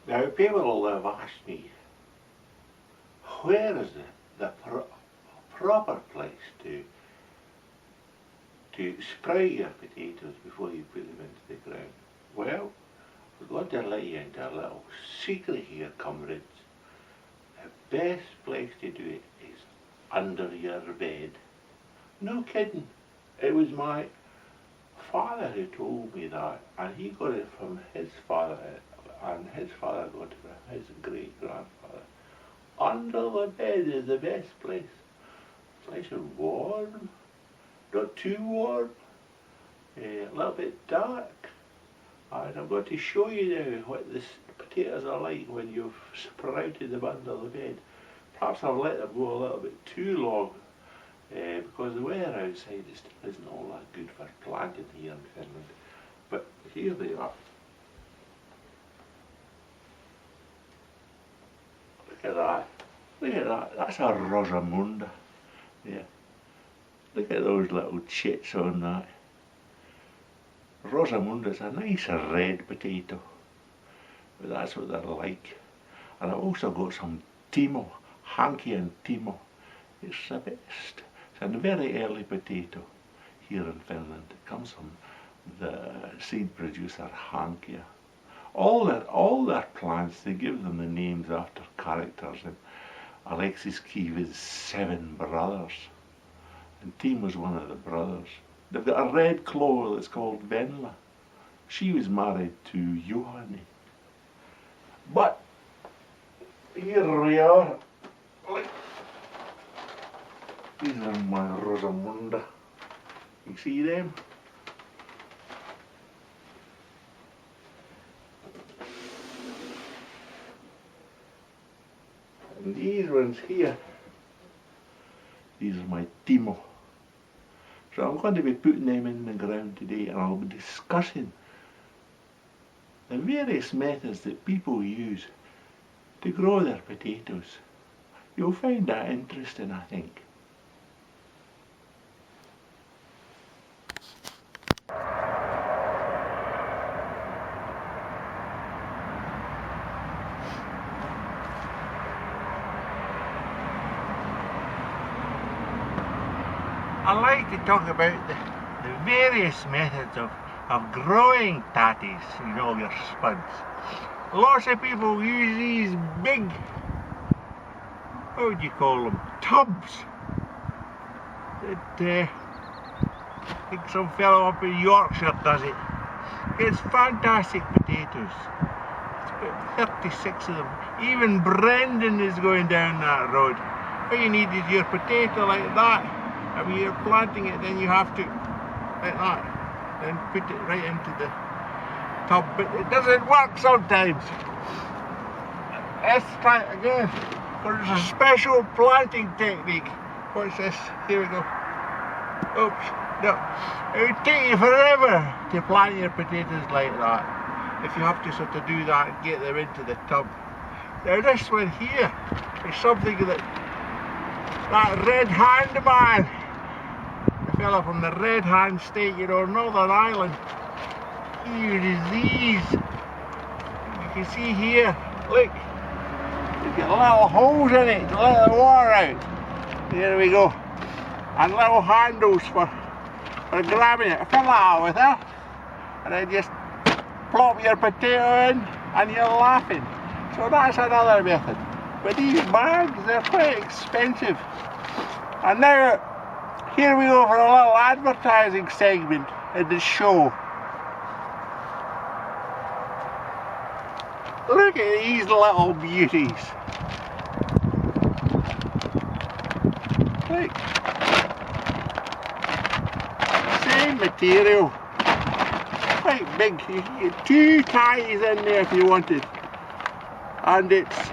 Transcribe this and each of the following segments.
Now people will have asked me, where is the proper place to sprout your potatoes before you put them into the ground? Well, we're going to let you into a little secret here, comrades. The best place to do it is under your bed. No kidding. It was my father who told me that, and he got it from his father, and his father got it from his great-grandfather. Under the bed is the best place. It's nice and warm, not too warm, a little bit dark. And I'm going to show you now what the potatoes are like when you've sprouted them under the bed. Perhaps I've let them go a little bit too long, because the weather outside isn't all that good for planting here in Finland. But here they are. Look at that. Look at that. That's a Rosamunda. Yeah. Look at those little chits on that. Rosamunda's a nice red potato. But that's what they're like. And I've also got some Timo, Hanky and Timo. It's the best. It's a very early potato here in Finland. It comes from the seed producer Hankia. All their plants, they give them the names after characters. And Alexis Kivi's 7 brothers. And Timo's one of the brothers. They've got a red clover that's called Venla. She was married to Johanni. But here we are. These are my Rosamunda. You see them? And these ones here, these are my Timo. So I'm going to be putting them in the ground today, and I'll be discussing the various methods that people use to grow their potatoes. You'll find that interesting, I think. I like to talk about the various methods of growing tatties, you know, your spuds. Lots of people use these big, what would you call them, tubs. That, I think some fellow up in Yorkshire does it. It's fantastic potatoes. It's about 36 of them. Even Brendan is going down that road. All you need is your potato like that. I mean, you're planting it, then you have to, like that, then put it right into the tub, but it doesn't work sometimes. Let's try it again. There's a special planting technique. What's this? Here we go. Oops, no. It would take you forever to plant your potatoes like that, if you have to sort of do that and get them into the tub. Now this one here is something that Red Hand man, fellow from the Red Hand state, you know, Northern Ireland, he uses these. You can see here, look, you've got little holes in it to let the water out. There we go. And little handles for grabbing it. Fill that out with her, and then just plop your potato in, and you're laughing. So that's another method. But these bags, they're quite expensive. And now, here we go for a little advertising segment in the show. Look at these little beauties. Look. Same material. Quite big. You can get 2 ties in there if you wanted. And it's...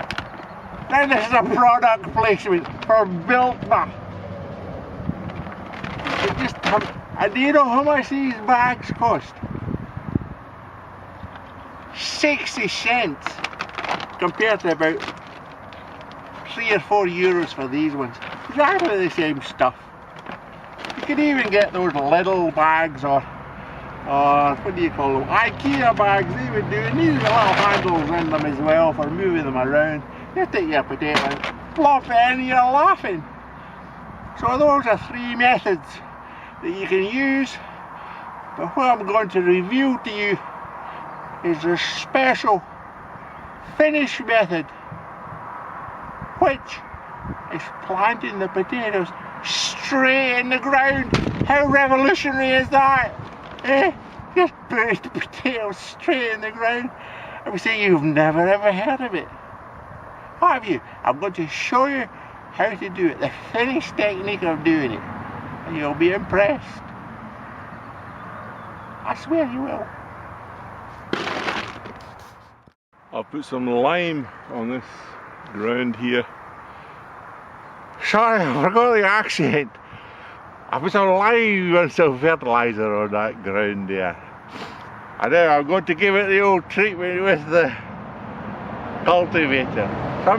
Now this is a product placement for Biltma. And do you know how much these bags cost? 60 cents compared to about 3 or 4 euros for these ones. Exactly the same stuff. You can even get those little bags or what do you call them? IKEA bags they would do, and these got little handles in them as well for moving them around. You take your potato and plop it in and you're laughing. So those are 3 methods that you can use, but what I'm going to reveal to you is a special Finnish method, which is planting the potatoes straight in the ground. How revolutionary is that? Eh? Just put the potatoes straight in the ground. I would say you've never ever heard of it. Have you? I'm going to show you how to do it, the Finnish technique of doing it, and you'll be impressed. I swear you will. I'll put some lime on this ground here. Sorry, I forgot the accent. I put some lime and some fertiliser on that ground there. And then I'm going to give it the old treatment with the cultivator. It's a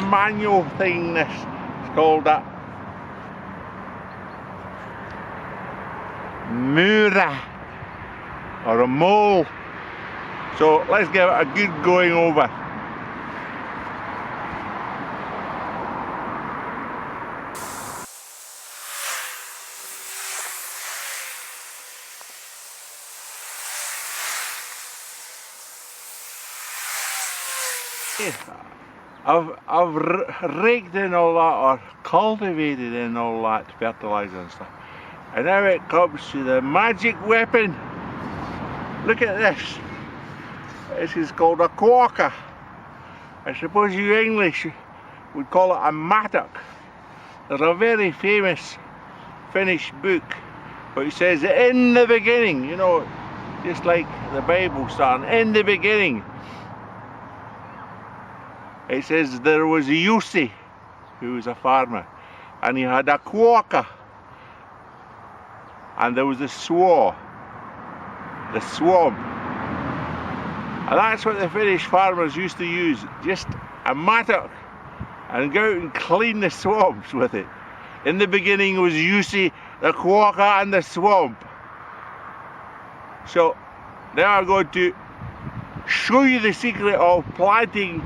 manual thing, this. It's called that Mura, or a mole. So let's give it a good going over. I've raked in all that, or cultivated in all that fertiliser and stuff, and now it comes to the magic weapon. Look at this. This is called a quokka. I suppose you English would call it a mattock. There's a very famous Finnish book where it says, in the beginning, you know, just like the Bible starting, in the beginning. It says there was Jussi, who was a farmer, and he had a quokka, and there was the swamp, and that's what the Finnish farmers used to use, just a mattock, and go out and clean the swamps with it. In the beginning was Jussi, the quokka and the swamp. So now I'm going to show you the secret of planting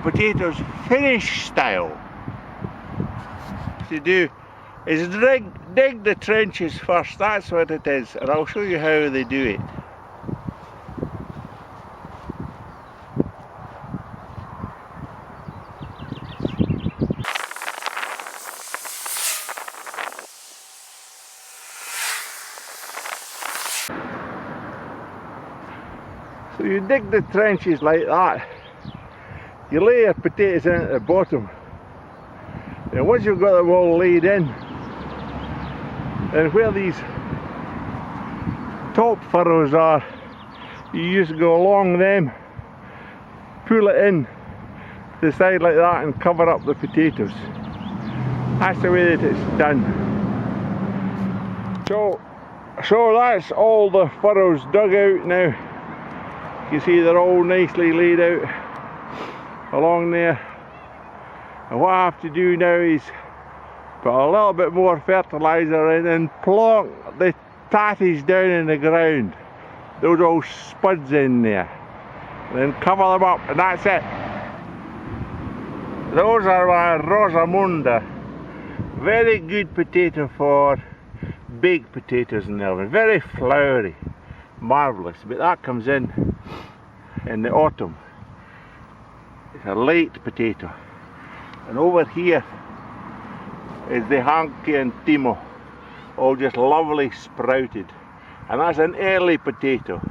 potatoes Finnish style. What to do is dig the trenches first, that's what it is, and I'll show you how they do it. So you dig the trenches like that. You lay your potatoes in at the bottom, and once you've got them all laid in, then where these top furrows are, you just go along them, pull it in to the side like that and cover up the potatoes. That's the way that it's done. So that's all the furrows dug out now. You see they're all nicely laid out along there, and what I have to do now is put a little bit more fertiliser in and plonk the tatties down in the ground, those old spuds in there, and then cover them up, and that's it. Those are my Rosamunda, very good potato for baked potatoes in the oven, very floury, marvellous, but that comes in the autumn. It's a late potato. And over here is the Hanki and Timo, all just lovely sprouted, and that's an early potato,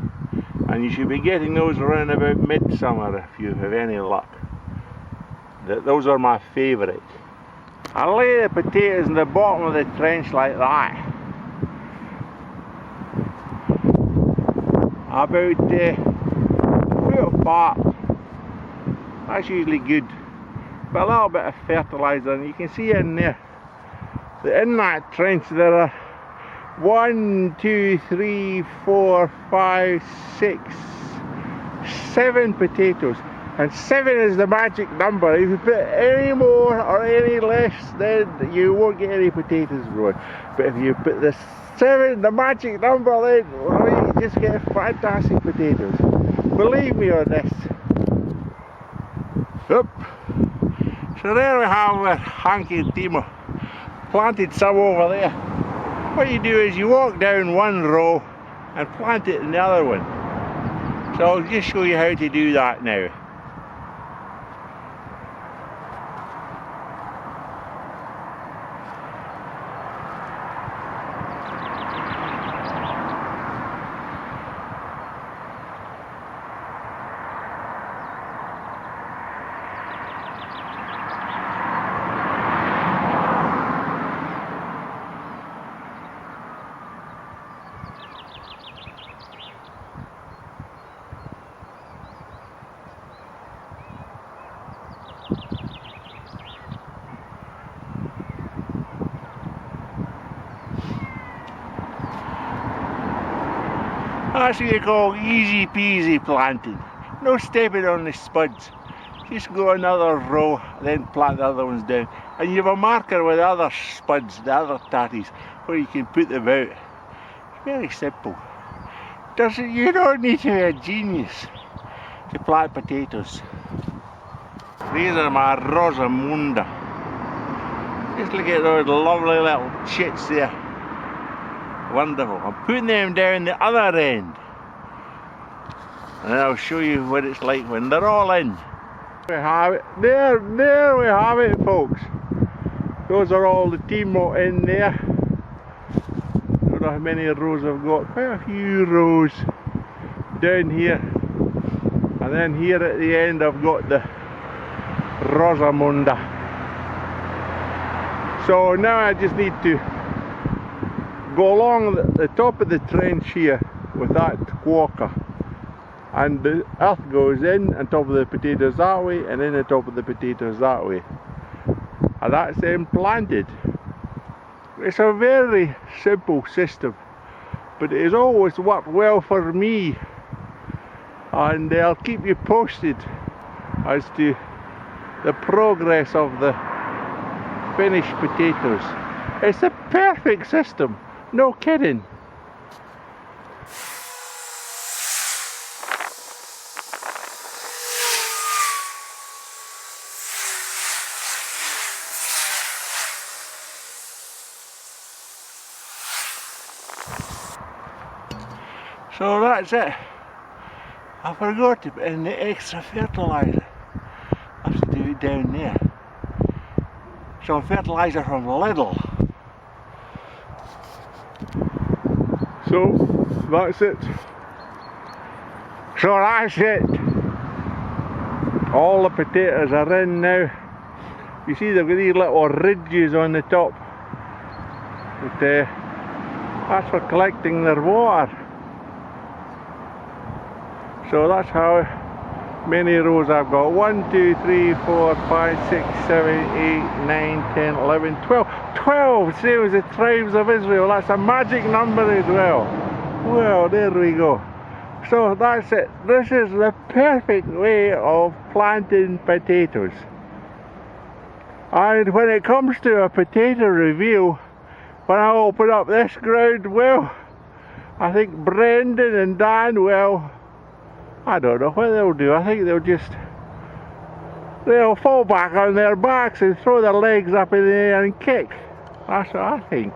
and you should be getting those around about midsummer if you have any luck. Those are my favourite. I lay the potatoes in the bottom of the trench like that, about a foot apart. That's usually good. But a little bit of fertiliser, and you can see in there that in that trench there are 1, 2, 3, 4, 5, 6, 7 potatoes, And 7 is the magic number. If you put any more or any less, then you won't get any potatoes growing. But if you put the 7, the magic number, then well, you just get fantastic potatoes. Believe me on this. Oop. So there we have our Hanky and Timo. Planted some over there. What you do is you walk down one row and plant it in the other one. So I'll just show you how to do that now. That's what you call easy peasy planting. No stepping on the spuds. Just go another row, then plant the other ones down. And you have a marker with other spuds, the other tatties, where you can put them out. It's very simple. You don't need to be a genius to plant potatoes. These are my Rosamunda. Just look at those lovely little chits there. Wonderful. I'm putting them down the other end. And I'll show you what it's like when they're all in. We have it. There we have it, folks. Those are all the Timo in there. Don't know how many rows I've got. Quite a few rows down here. And then here at the end I've got the Rosamunda. So now I just need to go along the top of the trench here with that walker, and the earth goes in on top of the potatoes that way and in the top of the potatoes that way, and that's then planted. It's a very simple system, but it has always worked well for me, and I'll keep you posted as to the progress of the finished potatoes. It's a perfect system. No kidding. So that's it. I forgot to put in the extra fertilizer. I have to do it down there. Some fertilizer from Lidl. So that's it. All the potatoes are in now. You see they've got these little ridges on the top. But, that's for collecting their water. So that's how many rows I've got. 1, 2, 3, 4, 5, 6, 7, 8, 9, 10, 11, 12. 12, same as the tribes of Israel. That's a magic number as well. Well, there we go. So that's it. This is the perfect way of planting potatoes. And when it comes to a potato review, when I open up this ground, well, I think Brendan and Dan, well, I don't know what they'll do. I think they'll fall back on their backs and throw their legs up in the air and kick. That's what I think.